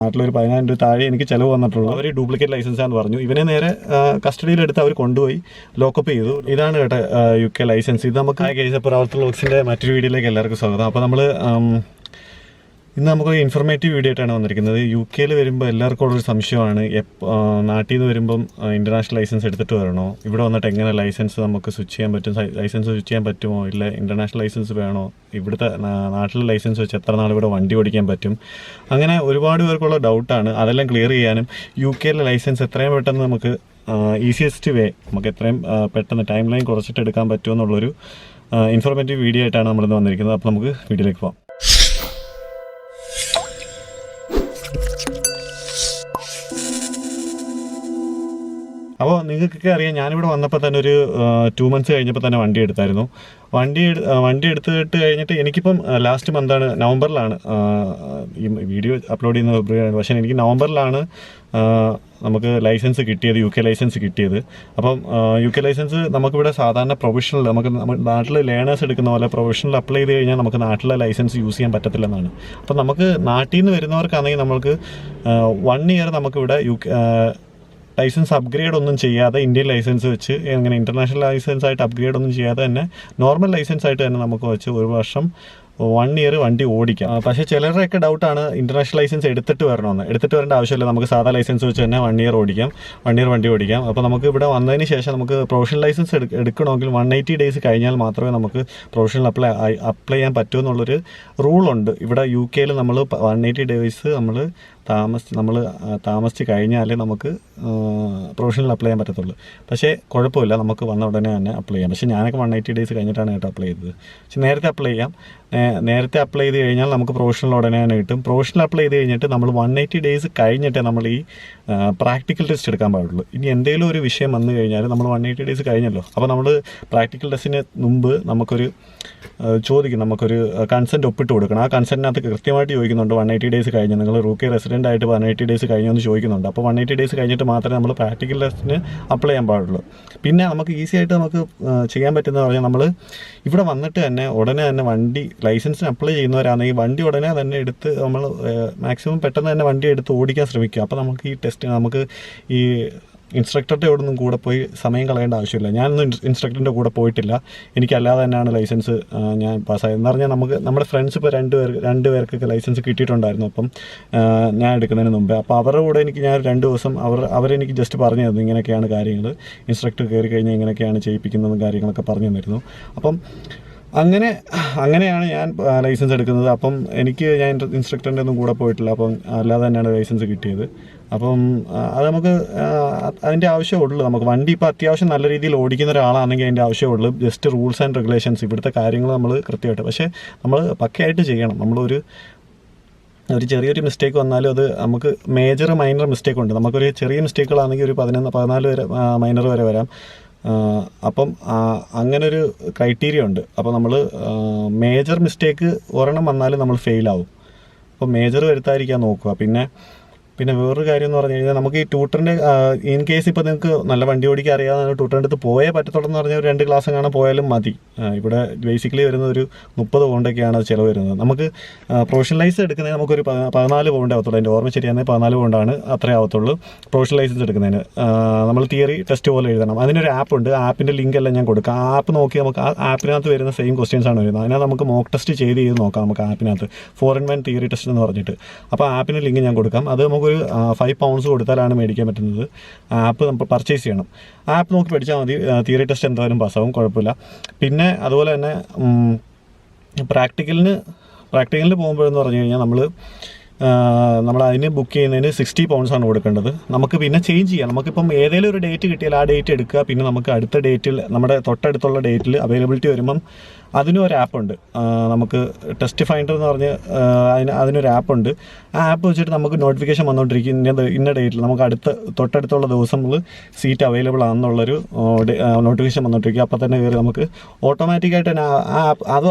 നാട്ടിലൊരു 10,000 രൂപ താഴെ എനിക്ക് ചിലവ് വന്നിട്ടുള്ളൂ. അവർ ഡ്യൂപ്ലിക്കേറ്റ് ലൈസൻസ് ആണെന്ന് പറഞ്ഞു. ഇവനെ നേരെ കസ്റ്റഡിയിലെടുത്ത് അവർ കൊണ്ടുപോയി ലോക്കപ്പ് ചെയ്തു. ഇതാണ് കേട്ടോ UK ലൈസൻസ്. ഇത് നമുക്ക് കേസ് പ്രവർത്തന ബോക്സിൻ്റെ മറ്റൊരു വീഡിയോയിലേക്ക് എല്ലാവർക്കും സ്വാഗതം. അപ്പോൾ നമ്മൾ ഇന്ന് നമുക്കൊരു ഇൻഫർമേറ്റീവ് വീഡിയോ ആയിട്ടാണ് വന്നിരിക്കുന്നത്. UK വരുമ്പോൾ എല്ലാവർക്കും ഉള്ളൊരു സംശയമാണ്, നാട്ടിൽ നിന്ന് വരുമ്പം ഇൻ്റർനാഷണൽ ലൈസൻസ് എടുത്തിട്ട് വരണോ, ഇവിടെ വന്നിട്ട് എങ്ങനെ ലൈസൻസ് നമുക്ക് സ്വിച്ച് ചെയ്യാൻ പറ്റും, ലൈസൻസ് സ്വിച്ച് ചെയ്യാൻ പറ്റുമോ, ഇല്ല ഇൻ്റർനാഷണൽ ലൈസൻസ് വേണോ, ഇവിടുത്തെ നാട്ടിലെ ലൈസൻസ് വെച്ച് എത്ര നാൾ ഇവിടെ വണ്ടി ഓടിക്കാൻ പറ്റും, അങ്ങനെ ഒരുപാട് പേർക്കുള്ള ഡൗട്ടാണ്. അതെല്ലാം ക്ലിയർ ചെയ്യാനും UK ലൈസൻസ് എത്രയും പെട്ടെന്ന് നമുക്ക് ഈസിയസ്റ്റ് വേ നമുക്ക് എത്രയും പെട്ടെന്ന് ടൈം ലൈൻ കുറച്ചിട്ട് എടുക്കാൻ പറ്റുമെന്നുള്ളൊരു ഇൻഫോർമേറ്റീവ് വീഡിയോ ആയിട്ടാണ് നമ്മളിന്ന് വന്നിരിക്കുന്നത്. അപ്പോൾ നമുക്ക് വീഡിയോയിലേക്ക് പോകാം. അപ്പോൾ നിങ്ങൾക്കൊക്കെ അറിയാം, ഞാനിവിടെ വന്നപ്പോൾ തന്നെ ഒരു 2 months കഴിഞ്ഞപ്പോൾ തന്നെ വണ്ടി എടുത്തായിരുന്നു. വണ്ടി എടുത്തിട്ട് കഴിഞ്ഞിട്ട് എനിക്കിപ്പം ലാസ്റ്റ് മന്താണ്, നവംബറിലാണ് ഈ വീഡിയോ അപ്ലോഡ് ചെയ്യുന്നത് ഫെബ്രുവരിയാണ്. പക്ഷേ എനിക്ക് നവംബറിലാണ് നമുക്ക് ലൈസൻസ് കിട്ടിയത്, UK ലൈസൻസ് കിട്ടിയത്. അപ്പം UK ലൈസൻസ് നമുക്കിവിടെ സാധാരണ പ്രൊഫഷണൽ നമുക്ക് നാട്ടിൽ ലേണേഴ്സ് എടുക്കുന്ന പോലെ പ്രൊഫഷണൽ അപ്ലൈ ചെയ്ത് കഴിഞ്ഞാൽ നമുക്ക് നാട്ടിലെ ലൈസൻസ് യൂസ് ചെയ്യാൻ പറ്റത്തില്ലെന്നാണ്. അപ്പം നമുക്ക് നാട്ടിൽ നിന്ന് വരുന്നവർക്കാണെങ്കിൽ നമുക്ക് 1 year നമുക്കിവിടെ ലൈസൻസ് അപ്ഗ്രേഡ് ഒന്നും ചെയ്യാതെ ഇന്ത്യൻ ലൈസൻസ് വെച്ച് അങ്ങനെ ഇൻ്റർനാഷണൽ ലൈസൻസ് ആയിട്ട് അപ്ഗ്രേഡ് ഒന്നും ചെയ്യാതെ തന്നെ നോർമൽ ലൈസൻസ് ആയിട്ട് തന്നെ നമുക്ക് വെച്ച് 1 വർഷം 1 year വണ്ടി ഓടിക്കാം. പക്ഷേ ചിലരുടെയൊക്കെ ഡൗട്ടാണ് ഇൻ്റർനാഷണൽ ലൈസൻസ് എടുത്തിട്ട് വരണമെന്ന്. എടുത്തിട്ട് വരേണ്ട ആവശ്യമില്ല, നമുക്ക് സാധാ ലൈസൻസ് വെച്ച് തന്നെ 1 year ഓടിക്കാം, 1 year വണ്ടി ഓടിക്കാം. അപ്പോൾ നമുക്ക് ഇവിടെ വന്നതിന് ശേഷം നമുക്ക് പ്രൊഫഷണൽ ലൈസൻസ് എടുക്കണമെങ്കിൽ 180 days കഴിഞ്ഞാൽ മാത്രമേ നമുക്ക് പ്രൊഫഷണൽ അപ്ലൈ ചെയ്യാൻ പറ്റൂ എന്നുള്ളൊരു റൂളുണ്ട്. ഇവിടെ UK നമ്മൾ 180 days നമ്മൾ താമസിച്ച് കഴിഞ്ഞാലേ നമുക്ക് പ്രൊഫഷണൽ അപ്ലൈ ചെയ്യാൻ പറ്റത്തുള്ളൂ. പക്ഷേ കുഴപ്പമില്ല, നമുക്ക് വന്ന ഉടനെ തന്നെ അപ്ലൈ ചെയ്യാം. പക്ഷേ ഞാനൊക്കെ 180 days കഴിഞ്ഞിട്ടാണ് കേട്ടോ അപ്ലൈ ചെയ്തത്. പക്ഷേ നേരത്തെ അപ്ലൈ ചെയ്യാം. നേരത്തെ അപ്ലൈ ചെയ്ത് കഴിഞ്ഞാൽ നമുക്ക് പ്രൊഫഷണൽ ഉടനെ തന്നെ കിട്ടും. പ്രൊഫഷണൽ അപ്ലൈ ചെയ്ത് കഴിഞ്ഞിട്ട് നമ്മൾ 180 days കഴിഞ്ഞിട്ടേ നമ്മൾ ഈ പ്രാക്ടിക്കൽ ടെസ്റ്റ് എടുക്കാൻ പാടുള്ളൂ. ഇനി എന്തെങ്കിലും ഒരു വിഷയം വന്നു കഴിഞ്ഞാൽ നമ്മൾ 180 days കഴിഞ്ഞല്ലോ, അപ്പോൾ നമ്മൾ പ്രാക്ടിക്കൽ ടെസ്റ്റിന് മുമ്പ് നമുക്കൊരു നമുക്കൊരു കൺസെൻറ്റ് ഒപ്പിട്ട് കൊടുക്കണം. ആ കൺസെൻറ്റിനകത്ത് കൃത്യമായിട്ട് ചോദിക്കുന്നുണ്ട് 180 days കഴിഞ്ഞ് നിങ്ങൾ UK റെസിഡൻ്റ് ആയിട്ട് 180 days കഴിഞ്ഞെന്ന് ചോദിക്കുന്നുണ്ട്. അപ്പോൾ 180 days കഴിഞ്ഞിട്ട് മാത്രമേ നമ്മൾ പ്രാക്ടിക്കൽ ടെസ്റ്റിന് അപ്ലൈ ചെയ്യാൻ പാടുള്ളൂ. പിന്നെ നമുക്ക് ഈസി ആയിട്ട് നമുക്ക് ചെയ്യാൻ പറ്റുന്നത് പറഞ്ഞാൽ നമ്മൾ ഇവിടെ വന്നിട്ട് തന്നെ ഉടനെ തന്നെ വണ്ടി ലൈസൻസിന് അപ്ലൈ ചെയ്യുന്നവരാണെങ്കിൽ വണ്ടി ഉടനെ തന്നെ എടുത്ത് നമ്മൾ മാക്സിമം പെട്ടെന്ന് തന്നെ വണ്ടി എടുത്ത് ഓടിക്കാൻ ശ്രമിക്കുക. അപ്പോൾ നമുക്ക് ഈ ടെസ്റ്റ് നമുക്ക് ഈ ഇൻസ്ട്രക്ടറുടെ അവിടെ നിന്നും കൂടെ പോയി സമയം കളയേണ്ട ആവശ്യമില്ല. ഞാനൊന്നും ഇൻസ്ട്രക്ടറിൻ്റെ കൂടെ പോയിട്ടില്ല, എനിക്കല്ലാതെ തന്നെയാണ് ലൈസൻസ് ഞാൻ പാസ്സായത്. എന്ന് പറഞ്ഞാൽ നമ്മുടെ ഫ്രണ്ട്സ് ഇപ്പോൾ 2 പേർക്കൊക്കെ ലൈസൻസ് കിട്ടിയിട്ടുണ്ടായിരുന്നു അപ്പം ഞാൻ എടുക്കുന്നതിന് മുമ്പേ. അപ്പോൾ അവരുടെ കൂടെ ഞാൻ 2 ദിവസം അവരെനിക്ക് ജസ്റ്റ് പറഞ്ഞു തന്നു ഇങ്ങനെയൊക്കെയാണ് കാര്യങ്ങൾ, ഇൻസ്ട്രക്ടർ കയറി കഴിഞ്ഞാൽ ഇങ്ങനെയൊക്കെയാണ് ചെയ്യിപ്പിക്കുന്നതും കാര്യങ്ങളൊക്കെ പറഞ്ഞു തന്നിരുന്നു. അപ്പം അങ്ങനെയാണ് ഞാൻ ലൈസൻസ് എടുക്കുന്നത്. അപ്പം ഞാൻ ഇൻസ്ട്രക്ടറിൻ്റെ ഒന്നും കൂടെ പോയിട്ടില്ല, അപ്പം അല്ലാതെ തന്നെയാണ് ലൈസൻസ് കിട്ടിയത്. അപ്പം അത് നമുക്ക് അതിൻ്റെ ആവശ്യമുള്ളൂ. നമുക്ക് വണ്ടി ഇപ്പോൾ അത്യാവശ്യം നല്ല രീതിയിൽ ഓടിക്കുന്ന ഒരാളാണെങ്കിൽ അതിൻ്റെ ആവശ്യമുള്ളൂ. ജസ്റ്റ് റൂൾസ് ആൻഡ് റെഗുലേഷൻസ് ഇവിടുത്തെ കാര്യങ്ങൾ നമ്മൾ കൃത്യമായിട്ട്, പക്ഷേ നമ്മൾ പക്കയായിട്ട് ചെയ്യണം. നമ്മളൊരു ചെറിയൊരു മിസ്റ്റേക്ക് വന്നാലും അത് നമുക്ക് മൈനർ മിസ്റ്റേക്ക് ഉണ്ട്. നമുക്കൊരു ചെറിയ മിസ്റ്റേക്കുകളാണെങ്കിൽ ഒരു 14 വരെ മൈനർ വരെ വരാം. അപ്പം അങ്ങനൊരു ക്രൈറ്റീരിയ ഉണ്ട്. അപ്പോൾ നമ്മൾ മേജർ മിസ്റ്റേക്ക് ഒരെണ്ണം വന്നാലും നമ്മൾ ഫെയിലാവും. അപ്പോൾ മേജർ വരുത്താതിരിക്കാൻ നോക്കുക. പിന്നെ വേറൊരു കാര്യം എന്ന് പറഞ്ഞു കഴിഞ്ഞാൽ നമുക്ക് ഈ ട്യൂട്ടറിൻ്റെ ഇൻ കേസ് ഇപ്പോൾ നിങ്ങൾക്ക് നല്ല വണ്ടി ഓടിക്കാൻ അറിയാതെ ട്യൂട്ടറിൻ്റെ അടുത്ത് പോയേ പറ്റത്തുള്ളൂ പറഞ്ഞാൽ ഒരു 2 ക്ലാസ് കാണാൻ പോയാലും മതി. ഇവിടെ ബേസിക്കലി വരുന്ന ഒരു 30 pound ചിലവ് വരുന്നത്. നമുക്ക് പ്രൊഫഷണൽ ലൈസൻസ് എടുക്കുന്നതിന് നമുക്കൊരു 14 pound ആവത്തുള്ളൂ. എൻ്റെ ഓർമ്മ ശരിയാണെങ്കിൽ 14 pound അത്രേ ആവത്തുള്ളൂ പ്രൊഫഷണൽ ലൈസൻസ് എടുക്കുന്നതിന്. നമ്മൾ തിയറി ടെസ്റ്റ് പോലെ എഴുതണം. അതിനൊരു ആപ്പ് ഉണ്ട്, ആപ്പിൻ്റെ ലിങ്ക് എല്ലാം ഞാൻ കൊടുക്കാം. ആ ആപ്പ് നോക്കി നമുക്ക് ആ ആപ്പിനകത്ത് വരുന്ന സെയിം ക്വസ്റ്റ്യൻസ് ആണ് വരുന്നത്. അതിനകത്ത് നമുക്ക് മോക്ക് ടെസ്റ്റ് ചെയ്ത് നോക്കാം. നമുക്ക് ആപ്പിനകത്ത് 4-in-1 തിയറി ടെസ്റ്റ് എന്ന് പറഞ്ഞിട്ട്. അപ്പോൾ ആപ്പിൻ്റെ ലിങ്ക് ഞാൻ കൊടുക്കാം. അത് നമുക്കൊരു 5 pounds കൊടുത്താലാണ് മേടിക്കാൻ പറ്റുന്നത്. ആപ്പ് നമ്മൾ പർച്ചേസ് ചെയ്യണം. ആപ്പ് നോക്കി പഠിച്ചാൽ മതി, തിയറി ടെസ്റ്റ് എന്തായാലും പാസ്സാവും, കുഴപ്പമില്ല. പിന്നെ അതുപോലെ തന്നെ പ്രാക്ടിക്കലിന് പോകുമ്പോഴെന്ന് പറഞ്ഞു കഴിഞ്ഞാൽ നമ്മൾ അതിന് ബുക്ക് ചെയ്യുന്നതിന് 60 pounds ആണ് കൊടുക്കേണ്ടത്. നമുക്ക് പിന്നെ ചേഞ്ച് ചെയ്യാം. നമുക്കിപ്പം ഏതെങ്കിലും ഒരു ഡേറ്റ് കിട്ടിയാൽ ആ ഡേറ്റ് എടുക്കുക. പിന്നെ നമുക്ക് അടുത്ത ഡേറ്റിൽ നമ്മുടെ തൊട്ടടുത്തുള്ള ഡേറ്റിൽ അവൈലബിലിറ്റി വരുമ്പം അതിനും ഒരു ആപ്പുണ്ട്. നമുക്ക് ടെസ്റ്റ് ഫൈൻഡർ എന്ന് പറഞ്ഞ് അതിനൊരു ആപ്പുണ്ട്. ആ ആപ്പ് വെച്ചിട്ട് നമുക്ക് നോട്ടിഫിക്കേഷൻ വന്നുകൊണ്ടിരിക്കും ഇന്ന ഡേറ്റിൽ നമുക്ക് തൊട്ടടുത്തുള്ള ദിവസങ്ങളിൽ സീറ്റ് അവൈലബിൾ ആണെന്നുള്ളൊരു നോട്ടിഫിക്കേഷൻ വന്നുകൊണ്ടിരിക്കും. അപ്പോൾ തന്നെ കയറി നമുക്ക് ഓട്ടോമാറ്റിക്കായിട്ട് തന്നെ ആ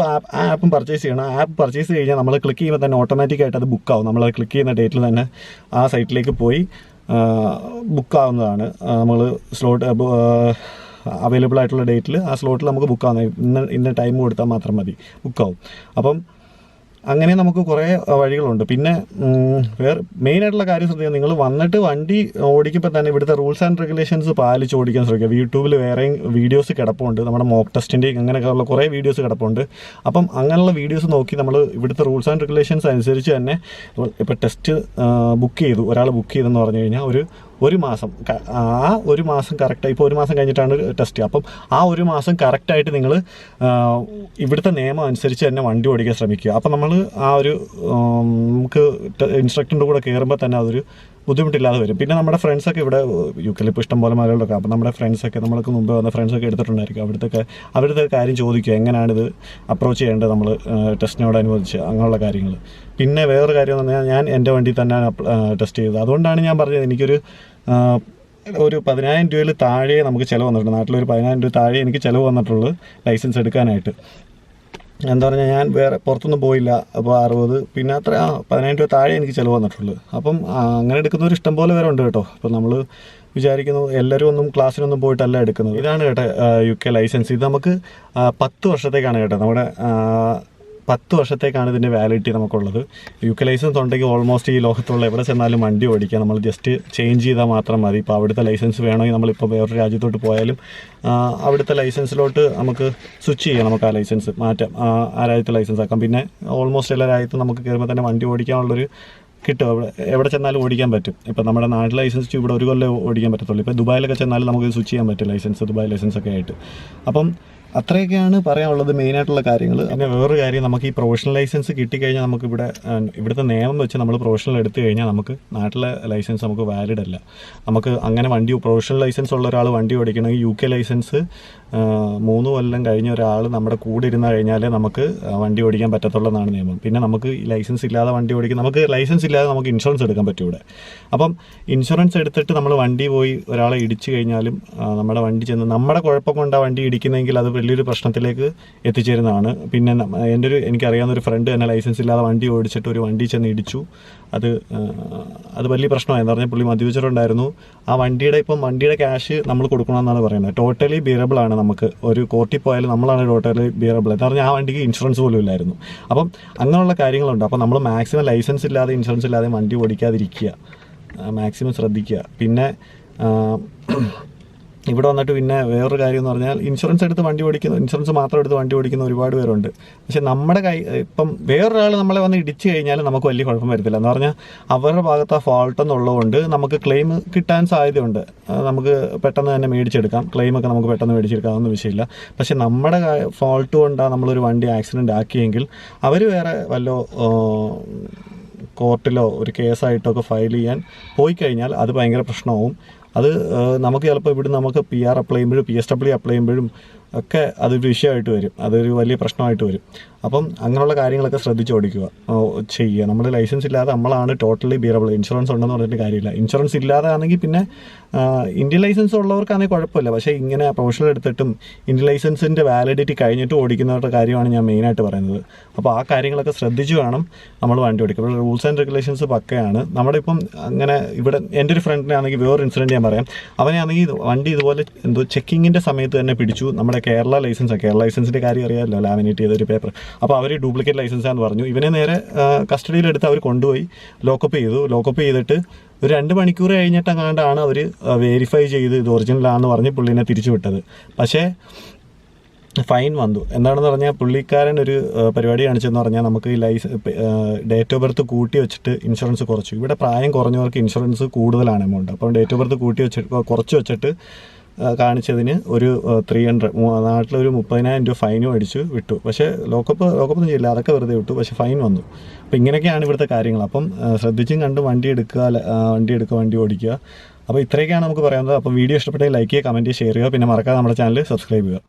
ആപ്പും പർച്ചേസ് ചെയ്യണം. ആ ആപ്പ് പർച്ചേസ് കഴിഞ്ഞാൽ നമ്മൾ ക്ലിക്ക് ചെയ്യുമ്പോൾ തന്നെ ഓട്ടോമാറ്റിക്കായിട്ട് അത് ബുക്കാവും. നമ്മൾ ക്ലിക്ക് ചെയ്യുന്ന ഡേറ്റിൽ തന്നെ ആ സൈറ്റിലേക്ക് പോയി ബുക്കാവുന്നതാണ്. നമ്മൾ സ്ലോട്ട് അവൈലബിൾ ആയിട്ടുള്ള ഡേറ്റിൽ ആ സ്ലോട്ടിൽ നമുക്ക് ബുക്കാവുന്നത് ഇന്ന ടൈം കൊടുത്താൽ മാത്രം മതി, ബുക്കാവും. അപ്പം അങ്ങനെ നമുക്ക് കുറേ വഴികളുണ്ട്. പിന്നെ വേറെ മെയിനായിട്ടുള്ള കാര്യം ശ്രദ്ധിക്കുക, നിങ്ങൾ വന്നിട്ട് വണ്ടി ഓടിക്കുമ്പോൾ തന്നെ ഇവിടുത്തെ റൂൾസ് ആൻഡ് റെഗുലേഷൻസ് പാലിച്ച് ഓടിക്കാൻ ശ്രമിക്കുക. യൂട്യൂബിൽ വേറെയും വീഡിയോസ് കിടപ്പുണ്ട്, നമ്മുടെ മോക്ക് ടെസ്റ്റിൻ്റെയും അങ്ങനെയൊക്കെയുള്ള കുറേ വീഡിയോസ് കിടപ്പുണ്ട്. അപ്പം അങ്ങനെയുള്ള വീഡിയോസ് നോക്കി നമ്മൾ ഇവിടുത്തെ റൂൾസ് ആൻഡ് റെഗുലേഷൻസ് അനുസരിച്ച് തന്നെ ഇപ്പോൾ ടെസ്റ്റ് ബുക്ക് ചെയ്തു, ഒരാൾ ബുക്ക് ചെയ്തെന്ന് പറഞ്ഞു കഴിഞ്ഞാൽ ഒരു മാസം, ആ ഒരു മാസം കറക്റ്റായി, ഇപ്പോൾ ഒരു മാസം കഴിഞ്ഞിട്ടാണ് ടെസ്റ്റ്. അപ്പം ആ ഒരു മാസം കറക്റ്റായിട്ട് നിങ്ങൾ ഇവിടുത്തെ നിയമം അനുസരിച്ച് തന്നെ വണ്ടി ഓടിക്കാൻ ശ്രമിക്കുക. അപ്പം നമ്മൾ ആ ഒരു നമുക്ക് ഇൻസ്ട്രക്ടറിൻ്റെ കൂടെ കയറുമ്പോൾ തന്നെ അതൊരു ബുദ്ധിമുട്ടില്ലാതെ വരും. പിന്നെ നമ്മുടെ ഫ്രണ്ട്സൊക്കെ ഇവിടെ UK ഇപ്പോൾ ഇഷ്ടംപോലെ മലകളിലൊക്കെ, അപ്പം നമ്മുടെ ഫ്രണ്ട്സൊക്കെ നമ്മൾക്ക് മുമ്പ് വന്ന ഫ്രണ്ട്സൊക്കെ എടുത്തിട്ടുണ്ടായിരിക്കും. അവിടുത്തെ കാര്യം ചോദിക്കുക, എങ്ങനെയാണിത് അപ്രോച്ച് ചെയ്യേണ്ടത് നമ്മൾ ടെസ്റ്റിനോടനുബന്ധിച്ച്, അങ്ങനെയുള്ള കാര്യങ്ങൾ. പിന്നെ വേറൊരു കാര്യം എന്ന് പറഞ്ഞാൽ ഞാൻ എൻ്റെ വണ്ടി തന്നെയാണ് ടെസ്റ്റ് ചെയ്തത്. അതുകൊണ്ടാണ് ഞാൻ പറഞ്ഞത് എനിക്കൊരു 10,000 രൂപയിൽ താഴെ നമുക്ക് ചിലവ് വന്നിട്ടുണ്ട്. നാട്ടിലൊരു 10,000 രൂപ താഴെ എനിക്ക് ചിലവ് വന്നിട്ടുള്ളൂ ലൈസൻസ് എടുക്കാനായിട്ട്. എന്താ പറഞ്ഞാൽ ഞാൻ വേറെ പുറത്തൊന്നും പോയില്ല. അപ്പോൾ 60, പിന്നെ 10,000 രൂപ താഴെ എനിക്ക് ചിലവ് വന്നിട്ടുള്ളൂ. അപ്പം അങ്ങനെ എടുക്കുന്നവർ ഇഷ്ടംപോലെ പേരുണ്ട് കേട്ടോ. അപ്പോൾ നമ്മൾ വിചാരിക്കുന്നു എല്ലാവരും ഒന്നും ക്ലാസ്സിനൊന്നും പോയിട്ടല്ല എടുക്കുന്നത്. ഇതാണ് കേട്ടോ UK ലൈസൻസ്. ഇത് നമുക്ക് 10 വർഷത്തേക്കാണ് കേട്ടോ. നമ്മുടെ 10 വർഷത്തേക്കാണ് ഇതിൻ്റെ വാലിഡിറ്റി നമുക്കുള്ളത്. UK ലൈസൻസ് ഉണ്ടെങ്കിൽ ഓൾമോസ്റ്റ് ഈ ലോകത്തുള്ള എവിടെ ചെന്നാലും വണ്ടി ഓടിക്കുക. നമ്മൾ ജസ്റ്റ് ചേഞ്ച് ചെയ്താൽ മാത്രം മതി. ഇപ്പോൾ അവിടുത്തെ ലൈസൻസ് വേണമെങ്കിൽ നമ്മളിപ്പോൾ വേറൊരു രാജ്യത്തോട്ട് പോയാലും അവിടുത്തെ ലൈസൻസിലോട്ട് നമുക്ക് സ്വിച്ച് ചെയ്യാം. നമുക്ക് ആ ലൈസൻസ് മാറ്റാം, ആ രാജ്യത്തെ ലൈസൻസ് ആക്കാം. പിന്നെ ഓൾമോസ്റ്റ് എല്ലാ രാജ്യത്തും നമുക്ക് കയറുമ്പോൾ തന്നെ വണ്ടി ഓടിക്കാനുള്ളൊരു കിട്ടും. എവിടെ ചെന്നാലും ഓടിക്കാൻ പറ്റും. ഇപ്പോൾ നമ്മുടെ നാട്ടിൽ ലൈസൻസ് ഇവിടെ ഒരു കൊല്ലം ഓടിക്കാൻ പറ്റത്തുള്ളൂ. ഇപ്പോൾ ദുബായിലൊക്കെ ചെന്നാലും നമുക്ക് സ്വിച്ച് ചെയ്യാൻ പറ്റും ലൈസൻസ്, ദുബായ് ലൈസൻസൊക്കെ ആയിട്ട്. അപ്പം അത്രയൊക്കെയാണ് പറയാനുള്ളത് മെയിനായിട്ടുള്ള കാര്യങ്ങൾ. പിന്നെ വേറൊരു കാര്യം, നമുക്ക് ഈ പ്രൊഫഷണൽ ലൈസൻസ് കിട്ടിക്കഴിഞ്ഞാൽ നമുക്ക് ഇവിടുത്തെ നിയമം വെച്ച് നമ്മൾ പ്രൊഫഷണൽ എടുത്തു കഴിഞ്ഞാൽ നമുക്ക് നാട്ടിലെ ലൈസൻസ് നമുക്ക് വാലിഡ് അല്ല. നമുക്ക് അങ്ങനെ പ്രൊഫഷണൽ ലൈസൻസ് ഉള്ള ഒരാൾ വണ്ടി ഓടിക്കണമെങ്കിൽ UK ലൈസൻസ് 3 കൊല്ലം കഴിഞ്ഞ ഒരാൾ നമ്മുടെ കൂടെ ഇരുന്ന് കഴിഞ്ഞാലേ നമുക്ക് വണ്ടി ഓടിക്കാൻ പറ്റത്തുള്ളതാണ് നിയമം. പിന്നെ നമുക്ക് ഈ ലൈസൻസ് ഇല്ലാതെ വണ്ടി ഓടിക്കാൻ, നമുക്ക് ലൈസൻസ് ഇല്ലാതെ നമുക്ക് ഇൻഷുറൻസ് എടുക്കാൻ പറ്റും ഇവിടെ. അപ്പം ഇൻഷുറൻസ് എടുത്തിട്ട് നമ്മൾ വണ്ടി പോയി ഒരാളെ ഇടിച്ചു കഴിഞ്ഞാലും നമ്മുടെ വണ്ടി ചെന്ന് നമ്മുടെ കുഴപ്പം കൊണ്ടാണ് വണ്ടി ഇടിക്കുന്നതെങ്കിൽ അത് വലിയൊരു പ്രശ്നത്തിലേക്ക് എത്തിച്ചേരുന്നതാണ്. പിന്നെ എനിക്കറിയാവുന്നൊരു ഫ്രണ്ട് തന്നെ ലൈസൻസ് ഇല്ലാതെ വണ്ടി ഓടിച്ചിട്ട് ഒരു വണ്ടി ചെന്ന് ഇടിച്ചു. അത് വലിയ പ്രശ്നമായി. എന്ന് പറഞ്ഞാൽ പുള്ളി മദ്യപിച്ചിട്ടുണ്ടായിരുന്നു. ആ വണ്ടിയുടെ ക്യാഷ് നമ്മൾ കൊടുക്കണമെന്നാണ് പറയുന്നത്. ടോട്ടലി ബിയറബിൾ ആണ്. നമുക്ക് ഒരു കോർട്ടിൽ പോയാലും നമ്മളാണ് ടോട്ടലി ബിയറബിൾ. എന്ന് പറഞ്ഞാൽ ആ വണ്ടിക്ക് ഇൻഷുറൻസ് പോലും ഇല്ലായിരുന്നു. അപ്പം അങ്ങനെയുള്ള കാര്യങ്ങളുണ്ട്. അപ്പം നമ്മൾ മാക്സിമം ലൈസൻസ് ഇല്ലാതെ ഇൻഷുറൻസ് ഇല്ലാതെ വണ്ടി ഓടിക്കാതിരിക്കുക, മാക്സിമം ശ്രദ്ധിക്കുക. പിന്നെ ഇവിടെ വന്നിട്ട് പിന്നെ വേറൊരു കാര്യം എന്ന് പറഞ്ഞാൽ ഇൻഷുറൻസ് മാത്രം എടുത്ത് വണ്ടി ഓടിക്കുന്ന ഒരുപാട് പേരുണ്ട്. പക്ഷെ നമ്മുടെ ഇപ്പം വേറൊരാൾ നമ്മളെ വന്ന് ഇടിച്ചു കഴിഞ്ഞാൽ നമുക്ക് വലിയ കുഴപ്പം വരത്തില്ല. എന്ന് പറഞ്ഞാൽ അവരുടെ ഭാഗത്ത് ആ ഫോൾട്ട് എന്നുള്ളതുകൊണ്ട് നമുക്ക് ക്ലെയിം കിട്ടാൻ സാധ്യതയുണ്ട്. നമുക്ക് പെട്ടെന്ന് തന്നെ മേടിച്ചെടുക്കാം, ക്ലെയിമൊക്കെ നമുക്ക് പെട്ടെന്ന് മേടിച്ചെടുക്കാമെന്ന് വിഷയമില്ല. പക്ഷെ നമ്മുടെ ഫോൾട്ട് കൊണ്ടാണ് നമ്മളൊരു വണ്ടി ആക്സിഡൻ്റ് ആക്കിയെങ്കിൽ അവർ വേറെ കോർട്ടിലോ ഒരു കേസായിട്ടൊക്കെ ഫയൽ ചെയ്യാൻ പോയി കഴിഞ്ഞാൽ അത് ഭയങ്കര പ്രശ്നമാവും. അത് നമുക്ക് ചിലപ്പോൾ ഇവിടെ നമുക്ക് PR അപ്ലൈ ചെയ്യുമ്പോഴും PSW അപ്ലൈ ചെയ്യുമ്പോഴും ഒക്കെ അതൊരു വിഷയമായിട്ട് വരും, അതൊരു വലിയ പ്രശ്നമായിട്ട് വരും. അപ്പം അങ്ങനെയുള്ള കാര്യങ്ങളൊക്കെ ശ്രദ്ധിച്ച് ഓടിക്കുക, ചെയ്യുക. നമ്മൾ ലൈസൻസ് ഇല്ലാതെ നമ്മളാണ് ടോട്ടലി ബിയറബിൾ. ഇൻഷുറൻസ് ഉണ്ടെന്ന് പറഞ്ഞിട്ട് കാര്യമില്ല. ഇൻഷുറൻസ് ഇല്ലാതെ ആണെങ്കിൽ പിന്നെ ഇന്ത്യൻ ലൈസൻസ് ഉള്ളവർക്കാണെങ്കിൽ കുഴപ്പമില്ല. പക്ഷേ ഇങ്ങനെ പ്രൊഫഷണൽ എടുത്തിട്ടും ഇന്ത്യൻ ലൈസൻസിൻ്റെ വാലിഡിറ്റി കഴിഞ്ഞിട്ട് ഓടിക്കുന്നവരുടെ കാര്യമാണ് ഞാൻ മെയിനായിട്ട് പറയുന്നത്. അപ്പോൾ ആ കാര്യങ്ങളൊക്കെ ശ്രദ്ധിച്ച് വേണം നമ്മൾ വണ്ടി ഓടിക്കുക. ഇവിടെ റൂൾസ് ആൻഡ് റെഗുലേഷൻസ് പക്കയാണ്. നമ്മുടെ ഇപ്പം അങ്ങനെ ഇവിടെ എൻ്റെ ഒരു ഫ്രണ്ടിനാണെങ്കിൽ വേറൊരു ഇൻസിഡൻറ്റ് ഞാൻ പറയാം. അവനാണെങ്കിൽ വണ്ടി ഇതുപോലെ ചെക്കിങ്ങിൻ്റെ സമയത്ത് തന്നെ പിടിച്ചു. നമ്മുടെ കേരള ലൈസൻസിൻ്റെ കാര്യം അറിയാമല്ലോ, ലാമിനേറ്റ് ചെയ്തൊരു പേപ്പർ. അപ്പോൾ അവർ ഡ്യൂപ്ലിക്കേറ്റ് ലൈസൻസാന്ന് പറഞ്ഞു. ഇവനെ നേരെ കസ്റ്റഡിയിലെടുത്ത് അവർ കൊണ്ടുപോയി ലോക്കപ്പ് ചെയ്തിട്ട് ഒരു 2 മണിക്കൂർ കഴിഞ്ഞിട്ടങ്ങാണ്ടാണ് അവർ വെരിഫൈ ചെയ്ത് ഇത് ഒറിജിനലാണെന്ന് പറഞ്ഞ് പുള്ളിനെ തിരിച്ചു വിട്ടത്. പക്ഷേ ഫൈൻ വന്നു. എന്താണെന്ന് പറഞ്ഞാൽ പുള്ളിക്കാരൻ ഒരു പരിപാടി കാണിച്ചെന്ന് പറഞ്ഞാൽ നമുക്ക് ഈ ഡേറ്റ് ഓഫ് ബർത്ത് കൂട്ടി വെച്ചിട്ട് ഇൻഷുറൻസ് കുറച്ചു. ഇവിടെ പ്രായം കുറഞ്ഞവർക്ക് ഇൻഷുറൻസ് കൂടുതലാണ് എമൗണ്ട്. അപ്പം ഡേറ്റ് ഓഫ് ബർത്ത് കുറച്ച് വെച്ചിട്ട് കാണിച്ചതിന് ഒരു 300 നാട്ടിലൊരു 30,000 രൂപ ഫൈനും അടിച്ച് വിട്ടു. പക്ഷേ ലോക്കപ്പൊന്നും ചെയ്യില്ല, അതൊക്കെ വെറുതെ വിട്ടു. പക്ഷേ ഫൈൻ വന്നു. അപ്പോൾ ഇങ്ങനെയൊക്കെയാണ് ഇവിടുത്തെ കാര്യങ്ങൾ. അപ്പം ശ്രദ്ധിച്ചും കണ്ട് വണ്ടി ഓടിക്കുക. അപ്പോൾ ഇത്രയൊക്കെയാണ് നമുക്ക് പറയാനുള്ളത്. അപ്പോൾ വീഡിയോ ഇഷ്ടപ്പെട്ടെങ്കിൽ ലൈക്ക് ചെയ്യുക, കമൻറ്റ് ചെയ്യുക, ഷെയർ ചെയ്യുക. പിന്നെ മറക്കാതെ നമ്മുടെ ചാനൽ സബ്സ്ക്രൈബ് ചെയ്യുക.